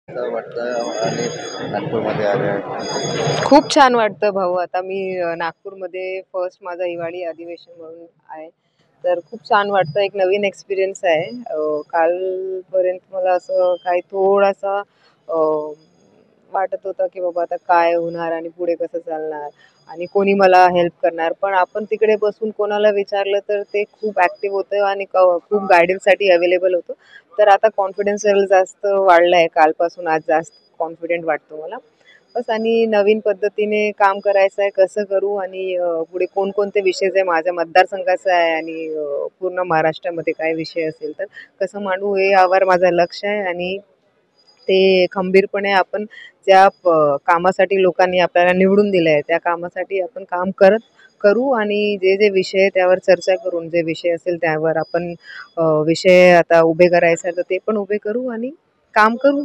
असं वाटतं आणि नागपूरमध्ये आलं. खूप छान वाटतं भाऊ. आता मी नागपूरमध्ये फर्स्ट माझा हिवाळी अधिवेशन म्हणून आहे. तर खूप छान वाटतं. एक नवीन एक्सपिरियन्स आहे. कालपर्यंत मला असं काही थोडासा वाटत होतं, की बाबा आता काय होणार आणि पुढे कसं चालणार आणि कोणी मला हेल्प करणार. पण आपण तिकडे बसून कोणाला विचारलं तर ते खूप ॲक्टिव्ह होतं आणि खूप गाईडन्ससाठी अवेलेबल होतं. तर आता कॉन्फिडन्स लेव्हल जास्त वाढला आहे. कालपासून आज जास्त कॉन्फिडंट वाटतो मला. बस आणि नवीन पद्धतीने काम करायचं आहे, कसं करू आणि पुढे कोणकोणते विषय जे माझ्या मतदारसंघाचा आहे आणि पूर्ण महाराष्ट्रामध्ये काय विषय असेल तर कसं मांडू हे यावर माझं लक्ष आहे आणि ते खंबीरपणे आपण ज्या कामासाठी लोकांनी आपल्याला निवडून दिलं आहे, त्या कामासाठी आपण काम करू आणि जे जे विषय आहे त्यावर चर्चा करून जे विषय असेल त्यावर आपण विषय आता उभे करायचे तर ते पण उभे करू आणि काम करू.